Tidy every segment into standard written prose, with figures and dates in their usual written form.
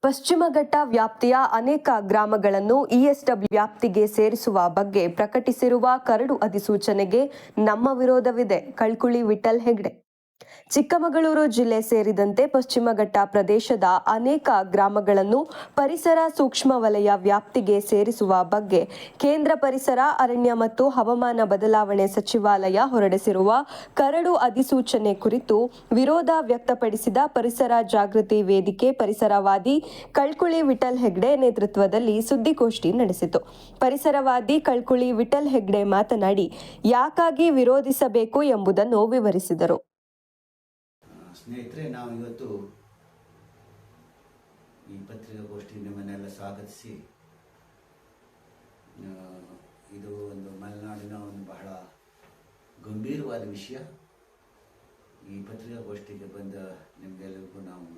ಪಶ್ಚಿಮ ಘಟ್ಟ ವ್ಯಾಪ್ತಿಯ ಅನೇಕ ಗ್ರಾಮಗಳನ್ನು ಇಎಸ್ಡಬ್ಲ್ಯೂ ವ್ಯಾಪ್ತಿಗೆ ಸೇರಿಸುವ ಬಗ್ಗೆ ಪ್ರಕಟಿಸಿರುವ ಕರಡು ಅಧಿಸೂಚನೆಗೆ ನಮ್ಮ ವಿರೋಧವಿದೆ. ಕಳ್ಕುಳಿ ವಿಠಲ್ ಹೆಗ್ಡೆ. ಚಿಕ್ಕಮಗಳೂರು ಜಿಲ್ಲೆ ಸೇರಿದಂತೆ ಪಶ್ಚಿಮ ಘಟ್ಟ ಪ್ರದೇಶದ ಅನೇಕ ಗ್ರಾಮಗಳನ್ನು ಪರಿಸರ ಸೂಕ್ಷ್ಮ ವಲಯ ವ್ಯಾಪ್ತಿಗೆ ಸೇರಿಸುವ ಬಗ್ಗೆ ಕೇಂದ್ರ ಪರಿಸರ, ಅರಣ್ಯ ಮತ್ತು ಹವಾಮಾನ ಬದಲಾವಣೆ ಸಚಿವಾಲಯ ಹೊರಡಿಸಿರುವ ಕರಡು ಅಧಿಸೂಚನೆ ಕುರಿತು ವಿರೋಧ ವ್ಯಕ್ತಪಡಿಸಿದ ಪರಿಸರ ಜಾಗೃತಿ ವೇದಿಕೆ ಪರಿಸರವಾದಿ ಕಳ್ಕುಳಿ ವಿಠಲ್ ಹೆಗ್ಡೆ ನೇತೃತ್ವದಲ್ಲಿ ಸುದ್ದಿಗೋಷ್ಠಿ ನಡೆಸಿತು. ಪರಿಸರವಾದಿ ಕಳ್ಕುಳಿ ವಿಠಲ್ ಹೆಗ್ಡೆ ಮಾತನಾಡಿ, ಯಾಕಾಗಿ ವಿರೋಧಿಸಬೇಕು ಎಂಬುದನ್ನು ವಿವರಿಸಿದರು. ಸ್ನೇಹಿತರೆ, ನಾವು ಇವತ್ತು ಈ ಪತ್ರಿಕಾಗೋಷ್ಠಿ ನಿಮ್ಮನ್ನೆಲ್ಲ ಸ್ವಾಗತಿಸಿ, ಇದು ಒಂದು ಮಲೆನಾಡಿನ ಒಂದು ಬಹಳ ಗಂಭೀರವಾದ ವಿಷಯ. ಈ ಪತ್ರಿಕಾಗೋಷ್ಠಿಗೆ ಬಂದ ನಿಮಗೆಲ್ಲರಿಗೂ ನಾವು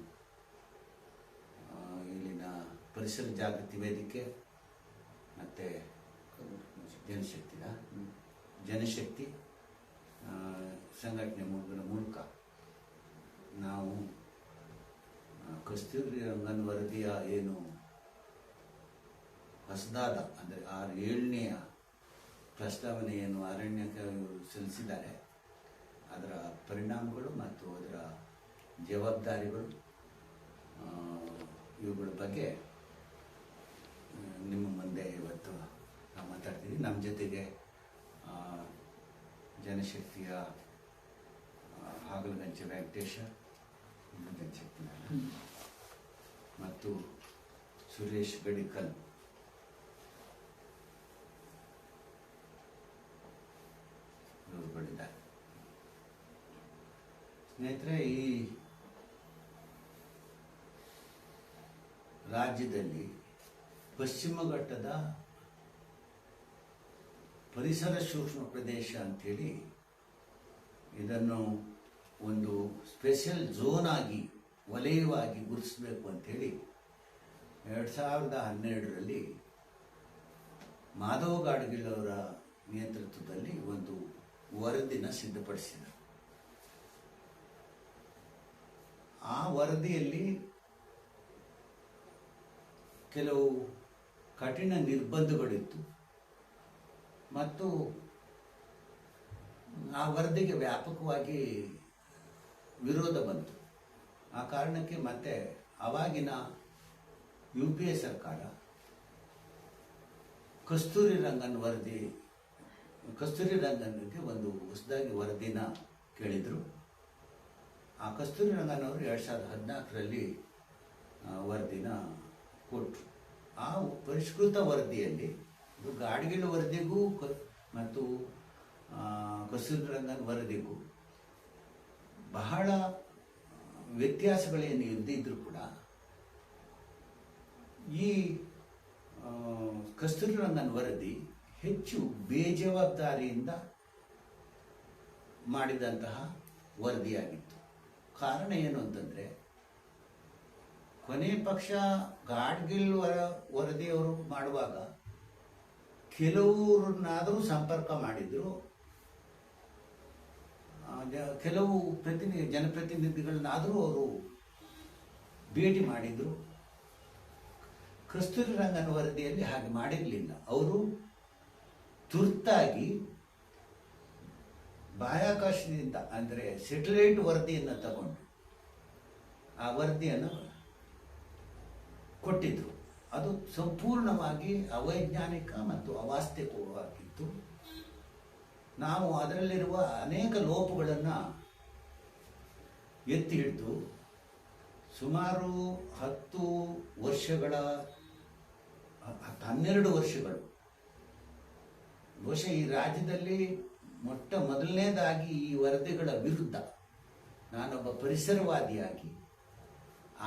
ಇಲ್ಲಿನ ಪರಿಸರ ಜಾಗೃತಿ ವೇದಿಕೆ ಮತ್ತು ಜನಶಕ್ತಿ ಸಂಘಟನೆ ಮೂಲಕ ನಾವು ಕಸ್ತೂರಿ ರಂಗನ್ ವರದಿಯ ಏನು ಹೊಸದಾದ ಅಂದರೆ 7ನೇಯ ಪ್ರಸ್ತಾವನೆಯನ್ನು ಅರಣ್ಯಕ್ಕೆ ಸಲ್ಲಿಸಿದ್ದಾರೆ, ಅದರ ಪರಿಣಾಮಗಳು ಮತ್ತು ಅದರ ಜವಾಬ್ದಾರಿಗಳು, ಇವುಗಳ ಬಗ್ಗೆ ನಿಮ್ಮ ಮುಂದೆ ಇವತ್ತು ನಾವು ಮಾತಾಡ್ತೀವಿ. ನಮ್ಮ ಜೊತೆಗೆ ಜನಶಕ್ತಿಯ ಹಾಗಲಗಂಚೆ ವೆಂಕಟೇಶ ಮತ್ತು ಸುರೇಶ್ ಗಡಿಕಲ್ ಇವರುಗಳಿದ್ದಾರೆ. ಸ್ನೇಹಿತರೆ, ಈ ರಾಜ್ಯದಲ್ಲಿ ಪಶ್ಚಿಮ ಘಟ್ಟದ ಪರಿಸರ ಸೂಕ್ಷ್ಮ ಪ್ರದೇಶ ಅಂಥೇಳಿ ಇದನ್ನು ಒಂದು ಸ್ಪೆಷಲ್ ಝೋನ್ ಆಗಿ ವಲಯವಾಗಿ ಗುರುತಿಸಬೇಕು ಅಂಥೇಳಿ 2012ರಲ್ಲಿ ಮಾಧವ ಗಾಡ್ಗೀಳ್ ಅವರ ನೇತೃತ್ವದಲ್ಲಿ ಒಂದು ವರದಿನ ಸಿದ್ಧಪಡಿಸಿದರು. ಆ ವರದಿಯಲ್ಲಿ ಕೆಲವು ಕಠಿಣ ನಿರ್ಬಂಧಗಳಿತ್ತು ಮತ್ತು ಆ ವರದಿಗೆ ವ್ಯಾಪಕವಾಗಿ ವಿರೋಧ ಬಂತು. ಆ ಕಾರಣಕ್ಕೆ ಮತ್ತೆ ಆವಾಗಿನ UPA ಸರ್ಕಾರ ಕಸ್ತೂರಿ ರಂಗನ್ಗೆ ಒಂದು ಹೊಸದಾಗಿ ವರದಿನ ಕೇಳಿದರು. ಆ ಕಸ್ತೂರಿ ರಂಗನ್ ಅವರು 2014ರಲ್ಲಿ ವರದಿನ ಕೊಟ್ಟರು. ಆ ಪರಿಷ್ಕೃತ ವರದಿಯಲ್ಲಿ ಗಾಡ್ಗೀಳ್ ವರದಿಗೂ ಮತ್ತು ಕಸ್ತೂರಿ ರಂಗನ್ ವರದಿಗೂ ಬಹಳ ವ್ಯತ್ಯಾಸಗಳೇನು ಇದ್ದಿದ್ರು ಕೂಡ ಈ ಕಸ್ತೂರಿ ರಂಗನ್ ವರದಿ ಹೆಚ್ಚು ಬೇಜವಾಬ್ದಾರಿಯಿಂದ ಮಾಡಿದಂತಹ ವರದಿಯಾಗಿತ್ತು. ಕಾರಣ ಏನು ಅಂತಂದರೆ, ಕೊನೆ ಪಕ್ಷ ಗಾಡ್ಗೀಳ್ ವರದಿಯವರು ಮಾಡುವಾಗ ಕೆಲವರನ್ನಾದರೂ ಸಂಪರ್ಕ ಮಾಡಿದ್ರು, ಕೆಲವು ಜನಪ್ರತಿನಿಧಿಗಳನ್ನಾದರೂ ಅವರು ಭೇಟಿ ಮಾಡಿದರು. ಕಸ್ತೂರಿ ರಂಗನ್ ವರದಿಯಲ್ಲಿ ಹಾಗೆ ಮಾಡಿರಲಿಲ್ಲ. ಅವರು ತುರ್ತಾಗಿ ಬಾಹ್ಯಾಕಾಶದಿಂದ ಅಂದರೆ ಸ್ಯಾಟಲೈಟ್ ವರದಿಯನ್ನು ತಗೊಂಡು ಆ ವರದಿಯನ್ನು ಕೊಟ್ಟಿದ್ರು. ಅದು ಸಂಪೂರ್ಣವಾಗಿ ಅವೈಜ್ಞಾನಿಕ ಮತ್ತು ಅವಾಸ್ತವಿಕವಾಗಿತ್ತು. ನಾವು ಅದರಲ್ಲಿರುವ ಅನೇಕ ಲೋಪಗಳನ್ನು ಎತ್ತಿ ಹಿಡಿದು ಸುಮಾರು 12 ವರ್ಷಗಳು ಬಹುಶಃ ಈ ರಾಜ್ಯದಲ್ಲಿ ಮೊದಲನೇದಾಗಿ ಈ ವರದಿಗಳ ವಿರುದ್ಧ ನಾನೊಬ್ಬ ಪರಿಸರವಾದಿಯಾಗಿ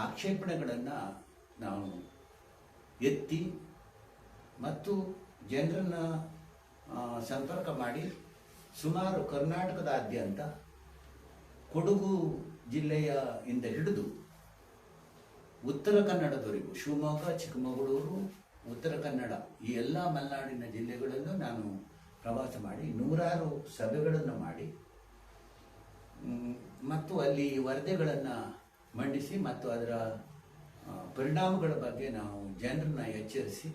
ಆಕ್ಷೇಪಣೆಗಳನ್ನು ನಾವು ಎತ್ತಿ ಮತ್ತು ಜನರನ್ನು ಸಂಪರ್ಕ ಮಾಡಿ ಸುಮಾರು ಕರ್ನಾಟಕದಾದ್ಯಂತ ಕೊಡಗು ಜಿಲ್ಲೆಯಿಂದ ಹಿಡಿದು ಉತ್ತರ ಕನ್ನಡದವರೆಗೂ ಶಿವಮೊಗ್ಗ, ಚಿಕ್ಕಮಗಳೂರು, ಉತ್ತರ ಕನ್ನಡ ಈ ಎಲ್ಲ ಮಲೆನಾಡಿನ ಜಿಲ್ಲೆಗಳಲ್ಲೂ ನಾನು ಪ್ರವಾಸ ಮಾಡಿ 100 ಸಭೆಗಳನ್ನು ಮಾಡಿ ಮತ್ತು ಅಲ್ಲಿ ವರದಿಗಳನ್ನು ಮಂಡಿಸಿ ಮತ್ತು ಅದರ ಪರಿಣಾಮಗಳ ಬಗ್ಗೆ ನಾವು ಜನರನ್ನ ಎಚ್ಚರಿಸಿ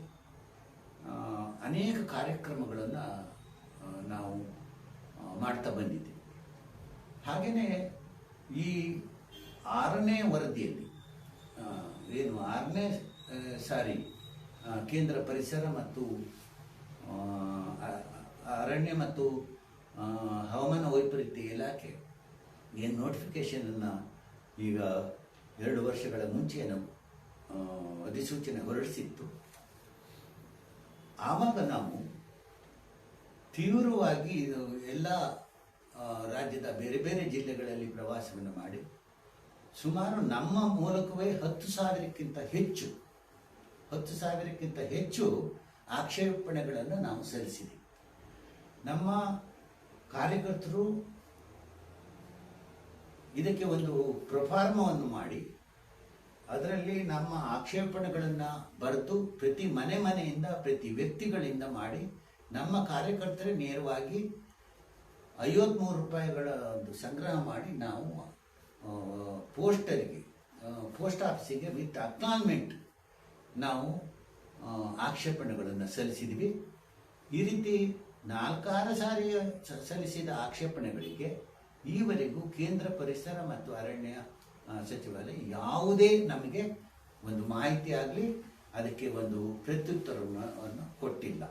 ಅನೇಕ ಕಾರ್ಯಕ್ರಮಗಳನ್ನು ನಾವು ಮಾಡ್ತಾ ಬಂದಿದ್ದೀವಿ. ಹಾಗೆಯೇ ಈ 6ನೇ ವರದಿಯಲ್ಲಿ ಏನು 6ನೇ ಸಾರಿ ಕೇಂದ್ರ ಪರಿಸರ ಮತ್ತು ಅರಣ್ಯ ಮತ್ತು ಹವಾಮಾನ ವೈಪರೀತ್ಯ ಇಲಾಖೆ ಏನು ನೋಟಿಫಿಕೇಷನನ್ನು ಈಗ 2 ವರ್ಷಗಳ ಮುಂಚೆ ನಾವು ಅಧಿಸೂಚನೆ ಹೊರಡಿಸಿತ್ತು. ಆವಾಗ ನಾವು ತೀವ್ರವಾಗಿ ಇದು ಎಲ್ಲ ರಾಜ್ಯದ ಬೇರೆ ಬೇರೆ ಜಿಲ್ಲೆಗಳಲ್ಲಿ ಪ್ರವಾಸವನ್ನು ಮಾಡಿ ಸುಮಾರು ನಮ್ಮ ಮೂಲಕವೇ 10,000ಕ್ಕಿಂತ ಹೆಚ್ಚು ಆಕ್ಷೇಪಣೆಗಳನ್ನು ನಾವು ಸಲ್ಲಿಸಿದ್ದೀವಿ. ನಮ್ಮ ಕಾರ್ಯಕರ್ತರು ಇದಕ್ಕೆ ಒಂದು ಪ್ರೊಫಾರ್ಮವನ್ನು ಮಾಡಿ ಅದರಲ್ಲಿ ನಮ್ಮ ಆಕ್ಷೇಪಣೆಗಳನ್ನು ಬರೆದು ಪ್ರತಿ ಮನೆಯಿಂದ ಪ್ರತಿ ವ್ಯಕ್ತಿಗಳಿಂದ ಮಾಡಿ ನಮ್ಮ ಕಾರ್ಯಕರ್ತರೇ ನೇರವಾಗಿ 53 ರೂಪಾಯಿಗಳ ಒಂದು ಸಂಗ್ರಹ ಮಾಡಿ ನಾವು ಪೋಸ್ಟ್ ಆಫೀಸಿಗೆ ವಿತ್ ಅಕ್ನಾಲ್ಮೆಂಟ್ ನಾವು ಆಕ್ಷೇಪಣೆಗಳನ್ನು ಸಲ್ಲಿಸಿದ್ವಿ. ಈ ರೀತಿ 4 ಸಾರಿ ಸಲ್ಲಿಸಿದ ಆಕ್ಷೇಪಣೆಗಳಿಗೆ ಈವರೆಗೂ ಕೇಂದ್ರ ಪರಿಸರ ಮತ್ತು ಅರಣ್ಯ ಸಚಿವಾಲಯ ಯಾವುದೇ ನಮಗೆ ಒಂದು ಮಾಹಿತಿ ಆಗಲಿ ಅದಕ್ಕೆ ಒಂದು ಪ್ರತ್ಯುತ್ತರವನ್ನು ಕೊಟ್ಟಿಲ್ಲ.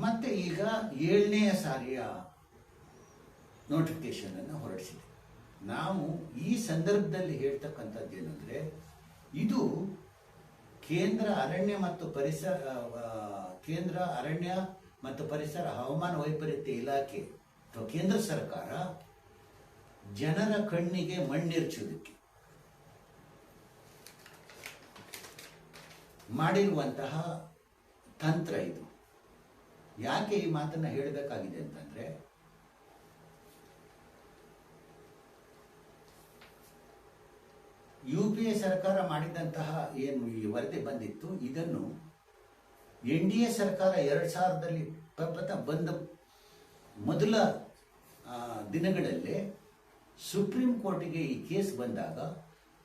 ಮತ್ತೆ ಈಗ 7ನೇ ಸಾರಿಯ ನೋಟಿಫಿಕೇಶನ್ ಅನ್ನು ಹೊರಡಿಸಿದೆ. ನಾವು ಈ ಸಂದರ್ಭದಲ್ಲಿ ಹೇಳ್ತಕ್ಕಂಥದ್ದು ಏನಂದ್ರೆ, ಇದು ಕೇಂದ್ರ ಅರಣ್ಯ ಮತ್ತು ಪರಿಸರ ಹವಾಮಾನ ವೈಪರೀತ್ಯ ಇಲಾಖೆ ಅಥವಾ ಕೇಂದ್ರ ಸರ್ಕಾರ ಜನರ ಕಣ್ಣಿಗೆ ಮಣ್ಣೆರಚುವುದಕ್ಕೆ ಮಾಡಿರುವಂತಹ ತಂತ್ರ ಇದು. ಯಾಕೆ ಈ ಮಾತನ್ನ ಹೇಳಬೇಕಾಗಿದೆ ಅಂತಂದ್ರೆ, UPA ಸರ್ಕಾರ ಮಾಡಿದಂತಹ ಏನು ಈ ವರದಿ ಬಂದಿತ್ತು, ಇದನ್ನು NDA ಸರ್ಕಾರ 2000ರಲ್ಲಿ ಬಂದ ಮೊದಲ ದಿನಗಳಲ್ಲೇ ಸುಪ್ರೀಂ ಕೋರ್ಟಿಗೆ ಈ ಕೇಸ್ ಬಂದಾಗ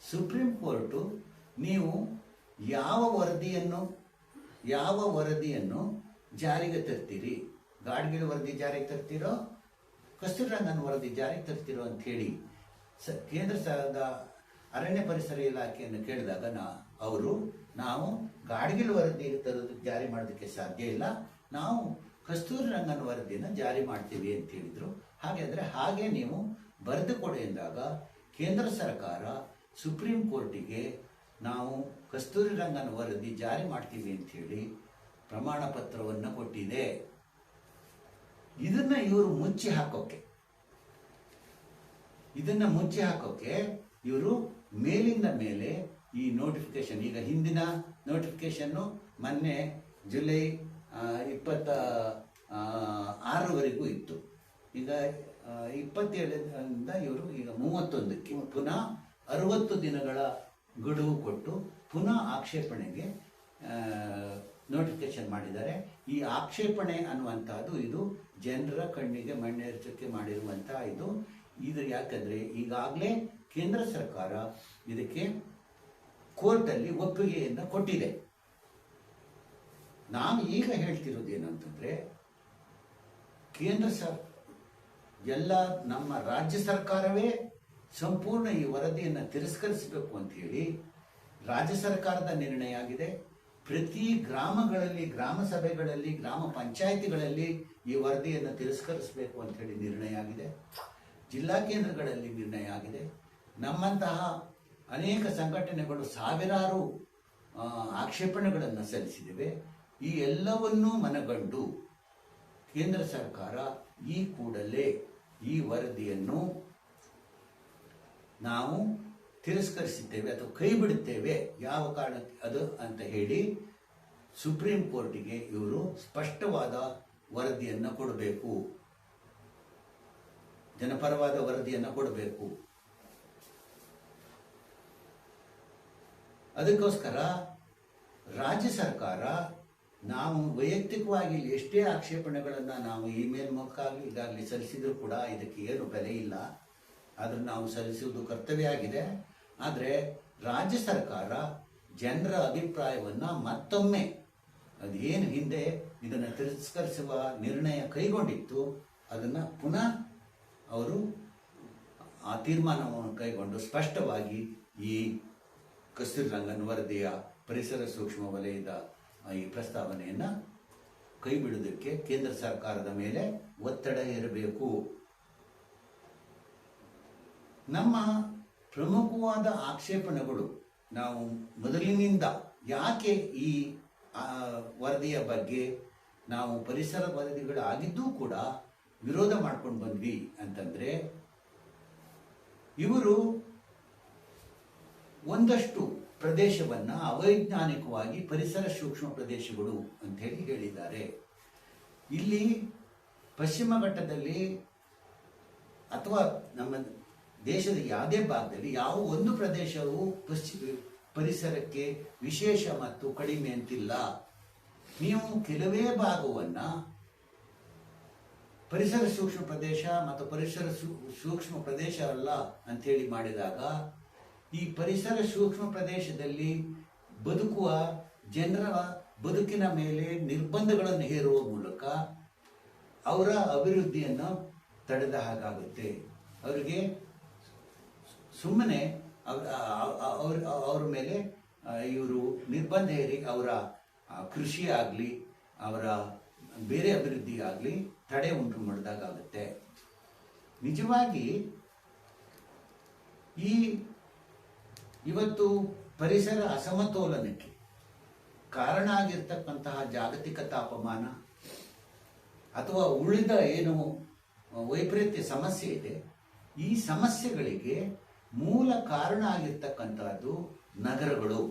ಸುಪ್ರೀಂ ಕೋರ್ಟು ನೀವು ಯಾವ ವರದಿಯನ್ನು ಜಾರಿಗೆ ತರ್ತೀರಿ, ಗಾಡ್ಗಿಲ್ ವರದಿ ಜಾರಿಗೆ ತರ್ತೀರೋ ಕಸ್ತೂರಿರಂಗನ್ ವರದಿ ಜಾರಿಗೆ ತರ್ತೀರೋ ಅಂತ ಹೇಳಿ ಕೇಂದ್ರ ಸರ್ಕಾರದ ಅರಣ್ಯ ಪರಿಸರ ಇಲಾಖೆಯನ್ನು ಕೇಳಿದಾಗ ನಾವು ಗಾಡ್ಗಿಲ್ ವರದಿ ಜಾರಿ ಮಾಡೋದಕ್ಕೆ ಸಾಧ್ಯ ಇಲ್ಲ, ನಾವು ಕಸ್ತೂರಿರಂಗನ್ ವರದಿಯನ್ನು ಜಾರಿ ಮಾಡ್ತೀವಿ ಅಂತ ಹೇಳಿದ್ರು. ಹಾಗೆ ನೀವು ಬರೆದು ಕೊಡಿ ಎಂದಾಗ ಕೇಂದ್ರ ಸರ್ಕಾರ ಸುಪ್ರೀಂ ಕೋರ್ಟಿಗೆ ನಾವು ಕಸ್ತೂರಿರಂಗನ್ ವರದಿ ಜಾರಿ ಮಾಡ್ತೀವಿ ಅಂತ ಹೇಳಿ ಪ್ರಮಾಣ ಪತ್ರವನ್ನು ಕೊಟ್ಟಿದೆ. ಇದನ್ನ ಇವರು ಮುಚ್ಚಿ ಹಾಕೋಕೆ ಇವರು ಮೇಲಿಂದ ಮೇಲೆ ಈ ನೋಟಿಫಿಕೇಶನ್, ಈಗ ಹಿಂದಿನ ನೋಟಿಫಿಕೇಶನ್ನು ಮೊನ್ನೆ ಜುಲೈ 26ರವರೆಗೂ ಇತ್ತು. ಈಗ 27ರಿಂದ ಇವರು ಈಗ 31ಕ್ಕೆ ಪುನಃ 60 ದಿನಗಳ ಗಡುವು ಕೊಟ್ಟು ಪುನಃ ಆಕ್ಷೇಪಣೆಗೆ ನೋಟಿಫಿಕೇಶನ್ ಮಾಡಿದ್ದಾರೆ. ಈ ಆಕ್ಷೇಪಣೆ ಅನ್ನುವಂಥದ್ದು ಇದು ಜನರ ಕಣ್ಣಿಗೆ ಮಣ್ಣೆರಚಕ್ಕೆ ಮಾಡಿರುವಂತಹ ಇದು ಯಾಕಂದ್ರೆ ಈಗಾಗಲೇ ಕೇಂದ್ರ ಸರ್ಕಾರ ಇದಕ್ಕೆ ಕೋರ್ಟಲ್ಲಿ ಒಪ್ಪಿಗೆಯನ್ನು ಕೊಟ್ಟಿದೆ. ನಾನು ಈಗ ಹೇಳ್ತಿರೋದೇನಂತಂದ್ರೆ, ಎಲ್ಲ ನಮ್ಮ ರಾಜ್ಯ ಸರ್ಕಾರವೇ ಸಂಪೂರ್ಣ ಈ ವರದಿಯನ್ನು ತಿರಸ್ಕರಿಸಬೇಕು ಅಂತ ಹೇಳಿ ರಾಜ್ಯ ಸರ್ಕಾರದ ನಿರ್ಣಯ ಆಗಿದೆ. ಪ್ರತಿ ಗ್ರಾಮಗಳಲ್ಲಿ, ಗ್ರಾಮ ಸಭೆಗಳಲ್ಲಿ, ಗ್ರಾಮ ಪಂಚಾಯಿತಿಗಳಲ್ಲಿ ಈ ವರದಿಯನ್ನು ತಿರಸ್ಕರಿಸಬೇಕು ಅಂತ ಹೇಳಿ ನಿರ್ಣಯ ಆಗಿದೆ. ಜಿಲ್ಲಾ ಕೇಂದ್ರಗಳಲ್ಲಿ ನಿರ್ಣಯ ಆಗಿದೆ. ನಮ್ಮಂತಹ ಅನೇಕ ಸಂಘಟನೆಗಳು ಸಾವಿರಾರು ಆಕ್ಷೇಪಣೆಗಳನ್ನು ಸಲ್ಲಿಸಿವೆ. ಈ ಎಲ್ಲವನ್ನೂ ಮನಗಂಡು ಕೇಂದ್ರ ಸರ್ಕಾರ ಈ ಕೂಡಲೇ ಈ ವರದಿಯನ್ನು ನಾವು ತಿರಸ್ಕರಿಸುತ್ತೇವೆ ಅಥವಾ ಕೈ ಬಿಡುತ್ತೇವೆ, ಯಾವ ಕಾರಣಕ್ಕೆ ಅದು ಅಂತ ಹೇಳಿ ಸುಪ್ರೀಂ ಕೋರ್ಟಿಗೆ ಇವರು ಸ್ಪಷ್ಟವಾದ ವರದಿಯನ್ನು ಕೊಡಬೇಕು, ಜನಪರವಾದ ವರದಿಯನ್ನು ಕೊಡಬೇಕು. ಅದಕ್ಕೋಸ್ಕರ ರಾಜ್ಯ ಸರ್ಕಾರ ನಾವು ವೈಯಕ್ತಿಕವಾಗಿ ಎಷ್ಟೇ ಆಕ್ಷೇಪಣೆಗಳನ್ನು ನಾವು ಇಮೇಲ್ ಮೂಲಕ ಈಗಾಗಲೇ ಸಲ್ಲಿಸಿದ್ರು ಕೂಡ ಇದಕ್ಕೆ ಏನು ಬೆಲೆ ಇಲ್ಲ. ಆದರೂ ನಾವು ಸಲ್ಲಿಸುವುದು ಕರ್ತವ್ಯ ಆಗಿದೆ. ಆದರೆ ರಾಜ್ಯ ಸರ್ಕಾರ ಜನರ ಅಭಿಪ್ರಾಯವನ್ನ ಮತ್ತೊಮ್ಮೆ ಅದೇನು ಹಿಂದೆ ಇದನ್ನು ತಿರಸ್ಕರಿಸುವ ನಿರ್ಣಯ ಕೈಗೊಂಡಿತ್ತು ಅದನ್ನು ಪುನಃ ಅವರು ಆ ತೀರ್ಮಾನವನ್ನು ಕೈಗೊಂಡು ಸ್ಪಷ್ಟವಾಗಿ ಈ ಕಸ್ತೂರಿ ರಂಗನ್ ವರದಿಯ ಪರಿಸರ ಸೂಕ್ಷ್ಮ ವಲಯದ ಈ ಪ್ರಸ್ತಾವನೆಯನ್ನು ಕೈ ಬಿಡುವುದಕ್ಕೆ ಕೇಂದ್ರ ಸರ್ಕಾರದ ಮೇಲೆ ಒತ್ತಡ ಹೇರಬೇಕು. ನಮ್ಮ ಪ್ರಮುಖವಾದ ಆಕ್ಷೇಪಣೆಗಳು ನಾವು ಮೊದಲಿನಿಂದ ಯಾಕೆ ಈ ವರದಿಯ ಬಗ್ಗೆ ನಾವು ಪರಿಸರ ವರದಿಗಳಾಗಿದ್ದೂ ಕೂಡ ವಿರೋಧ ಮಾಡ್ಕೊಂಡು ಬಂದ್ವಿ ಅಂತಂದ್ರೆ, ಇವರು ಒಂದಷ್ಟು ಪ್ರದೇಶವನ್ನ ಅವೈಜ್ಞಾನಿಕವಾಗಿ ಪರಿಸರ ಸೂಕ್ಷ್ಮ ಪ್ರದೇಶಗಳು ಅಂತ ಹೇಳಿದ್ದಾರೆ. ಇಲ್ಲಿ ಪಶ್ಚಿಮ ಘಟ್ಟದಲ್ಲಿ ಅಥವಾ ನಮ್ಮ ದೇಶದ ಯಾವುದೇ ಭಾಗದಲ್ಲಿ ಯಾವ ಒಂದು ಪ್ರದೇಶವು ಪರಿಸರಕ್ಕೆ ವಿಶೇಷ ಮತ್ತು ಕಡಿಮೆ ಅಂತಿಲ್ಲ. ನೀವು ಕೆಲವೇ ಭಾಗವನ್ನ ಪರಿಸರ ಸೂಕ್ಷ್ಮ ಪ್ರದೇಶ ಮತ್ತು ಪರಿಸರ ಸೂಕ್ಷ್ಮ ಪ್ರದೇಶ ಅಲ್ಲ ಅಂಥೇಳಿ ಮಾಡಿದಾಗ ಈ ಪರಿಸರ ಸೂಕ್ಷ್ಮ ಪ್ರದೇಶದಲ್ಲಿ ಬದುಕುವ ಜನರ ಬದುಕಿನ ಮೇಲೆ ನಿರ್ಬಂಧಗಳನ್ನು ಹೇರುವ ಮೂಲಕ ಅವರ ಅಭಿವೃದ್ಧಿಯನ್ನು ತಡೆದ ಹಾಗಾಗುತ್ತೆ. ಅವರಿಗೆ ಸುಮ್ಮನೆ ಅವ್ರ ಮೇಲೆ ಇವರು ನಿರ್ಬಂಧ ಹೇರಿ ಅವರ ಕೃಷಿ ಆಗಲಿ ಅವರ ಬೇರೆ ಅಭಿವೃದ್ಧಿ ಆಗಲಿ ತಡೆ ಉಂಟು ಮಾಡಿದಾಗುತ್ತೆ. ನಿಜವಾಗಿ ಇವತ್ತು ಪರಿಸರ ಅಸಮತೋಲನಕ್ಕೆ ಕಾರಣ ಆಗಿರ್ತಕ್ಕಂತಹ ಜಾಗತಿಕ ತಾಪಮಾನ ಅಥವಾ ಉಳಿದ ಏನು ವೈಪರೀತ್ಯ ಸಮಸ್ಯೆ ಇದೆ, ಈ ಸಮಸ್ಯೆಗಳಿಗೆ ಮೂಲ ಕಾರಣ ಆಗಿರ್ತಕ್ಕಂತಹದ್ದು ನಗರಗಳು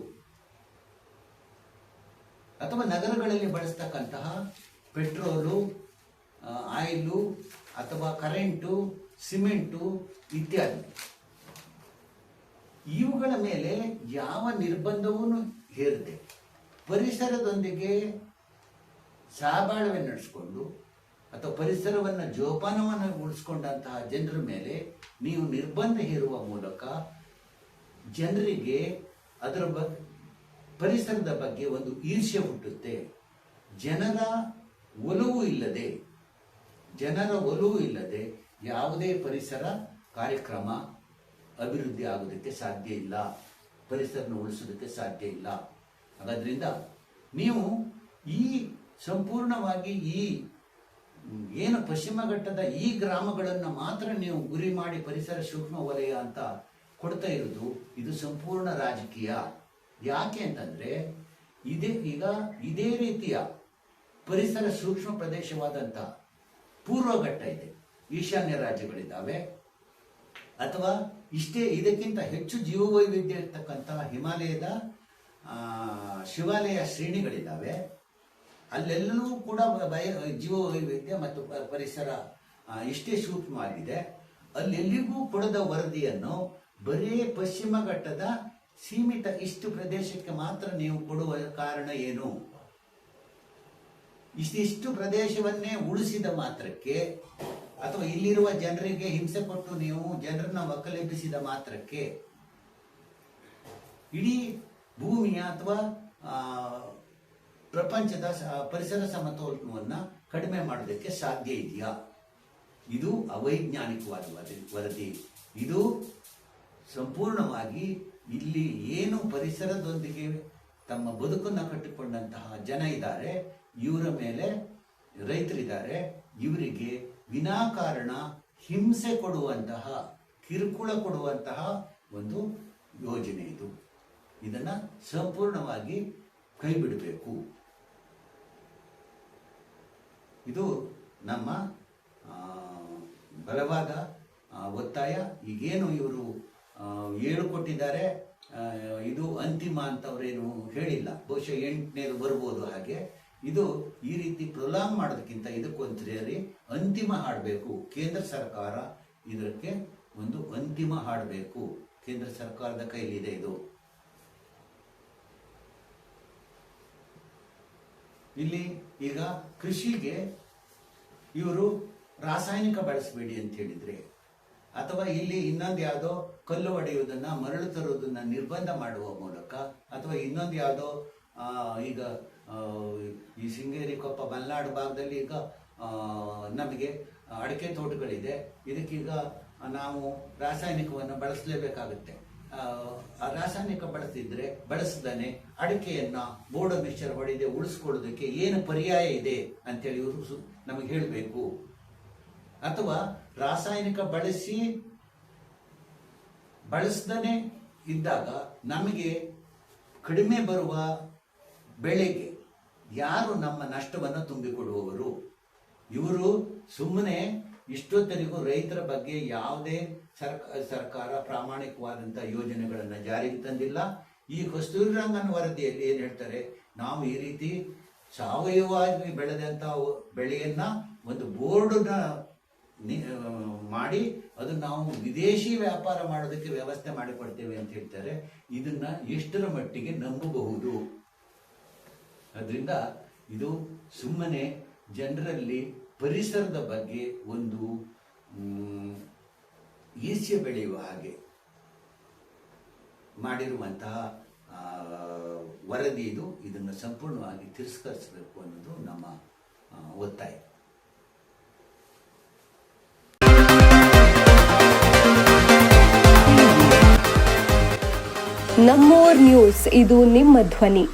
ಅಥವಾ ನಗರಗಳಲ್ಲಿ ಬಳಸ್ತಕ್ಕಂತಹ ಪೆಟ್ರೋಲು, ಆಯಿಲು ಅಥವಾ ಕರೆಂಟು, ಸಿಮೆಂಟು ಇತ್ಯಾದಿ. ಇವುಗಳ ಮೇಲೆ ಯಾವ ನಿರ್ಬಂಧವೂ ಹೇರದೆ ಪರಿಸರದೊಂದಿಗೆ ಸಹಬಾಳ್ವೆ ನಡೆಸಿಕೊಂಡು ಅಥವಾ ಪರಿಸರವನ್ನು ಜೋಪಾನವನ್ನು ಉಳಿಸ್ಕೊಂಡಂತಹ ಜನರ ಮೇಲೆ ನೀವು ನಿರ್ಬಂಧ ಹೇರುವ ಮೂಲಕ ಜನರಿಗೆ ಅದರ ಪರಿಸರದ ಬಗ್ಗೆ ಒಂದು ಈರ್ಷ್ಯೆ ಹುಟ್ಟುತ್ತೆ. ಜನರ ಒಲವು ಇಲ್ಲದೆ ಯಾವುದೇ ಪರಿಸರ ಕಾರ್ಯಕ್ರಮ ಅಭಿವೃದ್ಧಿ ಆಗೋದಕ್ಕೆ ಸಾಧ್ಯ ಇಲ್ಲ, ಪರಿಸರನ ಉಳಿಸೋದಕ್ಕೆ ಸಾಧ್ಯ ಇಲ್ಲ. ಹಾಗಾದ್ರಿಂದ ನೀವು ಸಂಪೂರ್ಣವಾಗಿ ಏನು ಪಶ್ಚಿಮ ಘಟ್ಟದ ಈ ಗ್ರಾಮಗಳನ್ನು ಮಾತ್ರ ನೀವು ಗುರಿ ಮಾಡಿ ಪರಿಸರ ಸೂಕ್ಷ್ಮ ವಲಯ ಅಂತ ಕೊಡ್ತಾ ಇರೋದು ಇದು ಸಂಪೂರ್ಣ ರಾಜಕೀಯ. ಯಾಕೆ ಅಂತಂದ್ರೆ ಇದೇ ರೀತಿಯ ಪರಿಸರ ಸೂಕ್ಷ್ಮ ಪ್ರದೇಶವಾದಂಥ ಪೂರ್ವ ಘಟ್ಟ ಇದೆ, ಈಶಾನ್ಯ ರಾಜ್ಯಗಳಿದ್ದಾವೆ, ಅಥವಾ ಇದಕ್ಕಿಂತ ಹೆಚ್ಚು ಜೀವವೈವಿಧ್ಯ ಇರ್ತಕ್ಕಂತಹ ಹಿಮಾಲಯದ ಶಿವಾಲಯ ಶ್ರೇಣಿಗಳಿದ್ದಾವೆ. ಅಲ್ಲೆಲ್ಲೂ ಕೂಡ ಜೀವವೈವಿಧ್ಯ ಮತ್ತು ಪರಿಸರ ಇಷ್ಟೇ ಸೂಕ್ಷ್ಮವಾಗಿದೆ. ಅಲ್ಲೆಲ್ಲಿಗೂ ಕೊಡದ ವರದಿಯನ್ನು ಬರೀ ಪಶ್ಚಿಮ ಘಟ್ಟದ ಸೀಮಿತ ಇಷ್ಟು ಪ್ರದೇಶಕ್ಕೆ ಮಾತ್ರ ನೀವು ಕೊಡುವ ಕಾರಣ ಏನು? ಇಷ್ಟು ಪ್ರದೇಶವನ್ನೇ ಉಳಿಸಿದ ಮಾತ್ರಕ್ಕೆ ಅಥವಾ ಇಲ್ಲಿರುವ ಜನರಿಗೆ ಹಿಂಸೆ ಕೊಟ್ಟು ನೀವು ಜನರನ್ನ ಒಕ್ಕಲೆಬ್ಬಿಸಿದ ಮಾತ್ರಕ್ಕೆ ಇಡೀ ಭೂಮಿಯ ಅಥವಾ ಪ್ರಪಂಚದ ಪರಿಸರ ಸಮತೋಲನವನ್ನು ಕಡಿಮೆ ಮಾಡೋದಕ್ಕೆ ಸಾಧ್ಯ ಇದೆಯಾ? ಇದು ಅವೈಜ್ಞಾನಿಕವಾದ ವರದಿ. ಇದು ಸಂಪೂರ್ಣವಾಗಿ ಇಲ್ಲಿ ಏನು ಪರಿಸರದೊಂದಿಗೆ ತಮ್ಮ ಬದುಕನ್ನು ಕಟ್ಟಿಕೊಂಡಂತಹ ಜನ ಇದ್ದಾರೆ, ಇವರ ಮೇಲೆ ರೈತರಿದ್ದಾರೆ, ಇವರಿಗೆ ವಿನಾಕಾರಣ ಹಿಂಸೆ ಕೊಡುವಂತಹ, ಕಿರುಕುಳ ಕೊಡುವಂತಹ ಒಂದು ಯೋಜನೆ ಇದು. ಇದನ್ನ ಸಂಪೂರ್ಣವಾಗಿ ಕೈ ಬಿಡಬೇಕು. ಇದು ನಮ್ಮ ಬಲವಾದ ಒತ್ತಾಯ. ಈಗೇನು ಇವರು 7 ಕೊಟ್ಟಿದ್ದಾರೆ, ಇದು ಅಂತಿಮ ಅಂತವ್ರೇನು ಹೇಳಿಲ್ಲ, ಬಹುಶಃ 8ನೇದು ಬರ್ಬೋದು. ಹಾಗೆ ಇದು ಈ ರೀತಿ ಪ್ರೊಲಾಂಗ್ ಮಾಡೋದಕ್ಕಿಂತ ಇದಕ್ಕೊಂದ್ಸರಿ ಅಂತಿಮ ಹಾಡಬೇಕು. ಕೇಂದ್ರ ಸರ್ಕಾರ ಇದಕ್ಕೆ ಒಂದು ಅಂತಿಮ ಹಾಡಬೇಕು. ಕೇಂದ್ರ ಸರ್ಕಾರದ ಕೈಲಿದೆ ಇದು. ಇಲ್ಲಿ ಈಗ ಕೃಷಿಗೆ ಇವರು ರಾಸಾಯನಿಕ ಬಳಸಬೇಡಿ ಅಂತ ಹೇಳಿದ್ರೆ, ಅಥವಾ ಇಲ್ಲಿ ಇನ್ನೊಂದು ಯಾವುದೋ ಕಲ್ಲು ಹೊಡೆಯುವುದನ್ನ, ಮರಳು ತರುವುದನ್ನ ನಿರ್ಬಂಧ ಮಾಡುವ ಮೂಲಕ, ಅಥವಾ ಇನ್ನೊಂದು ಯಾವುದೋ ಈಗ ಈ ಶೃಂಗೇರಿ, ಕೊಪ್ಪ, ಮಲೆನಾಡು ಭಾಗದಲ್ಲಿ ಈಗ ನಮಗೆ ಅಡಿಕೆ ತೋಟಗಳಿದೆ. ಇದಕ್ಕೀಗ ನಾವು ರಾಸಾಯನಿಕವನ್ನು ಬಳಸಲೇಬೇಕಾಗುತ್ತೆ. ಆ ರಾಸಾಯನಿಕ ಬಳಸದೇ ಅಡಿಕೆಯನ್ನ ಬೋರ್ಡೋ ಮಿಕ್ಸ್ಚರ್ ಹೊಡೆದೇ ಉಳಿಸ್ಕೊಳ್ಳೋದಕ್ಕೆ ಏನು ಪರ್ಯಾಯ ಇದೆ ಅಂತೇಳಿ ಇವರು ನಮಗೆ ಹೇಳಬೇಕು. ಅಥವಾ ರಾಸಾಯನಿಕ ಬಳಸದೇ ಇದ್ದಾಗ ನಮಗೆ ಕಡಿಮೆ ಬರುವ ಬೆಳೆಗೆ ಯಾರು ನಮ್ಮ ನಷ್ಟವನ್ನು ತುಂಬಿಕೊಡುವವರು? ಇವರು ಸುಮ್ಮನೆ ಇಷ್ಟೊತ್ತರಿಗೂ ರೈತರ ಬಗ್ಗೆ ಯಾವುದೇ ಸರ್ಕಾರ ಪ್ರಾಮಾಣಿಕವಾದಂಥ ಯೋಜನೆಗಳನ್ನು ಜಾರಿಗೆ ತಂದಿಲ್ಲ. ಈ ಕಸ್ತೂರಿ ರಂಗನ್ ವರದಿಯಲ್ಲಿ ಏನು ಹೇಳ್ತಾರೆ, ನಾವು ಈ ರೀತಿ ಸಾವಯವವಾಗಿ ಬೆಳೆದಂಥ ಬೆಳೆಯನ್ನ ಒಂದು ಬೋರ್ಡನ್ನ ಮಾಡಿ ಅದು ನಾವು ವಿದೇಶಿ ವ್ಯಾಪಾರ ಮಾಡೋದಕ್ಕೆ ವ್ಯವಸ್ಥೆ ಮಾಡಿಕೊಡ್ತೇವೆ ಅಂತ ಹೇಳ್ತಾರೆ. ಇದನ್ನ ಎಷ್ಟರ ಮಟ್ಟಿಗೆ ನಂಬಬಹುದು? ಅದರಿಂದ ಇದು ಸುಮ್ಮನೆ ಜನರಲ್ಲಿ ಪರಿಸರದ ಬಗ್ಗೆ ಒಂದು ಈರ್ಷ್ಯೆ ಬೆಳೆಯುವ ಹಾಗೆ ಮಾಡಿರುವಂತಹ ವರದಿ ಇದು. ಇದನ್ನು ಸಂಪೂರ್ಣವಾಗಿ ತಿರಸ್ಕರಿಸಬೇಕು ಅನ್ನೋದು ನಮ್ಮ ಒತ್ತಾಯ. ನಮ್ಮೋರ್ ನ್ಯೂಸ್, ಇದು ನಿಮ್ಮ ಧ್ವನಿ.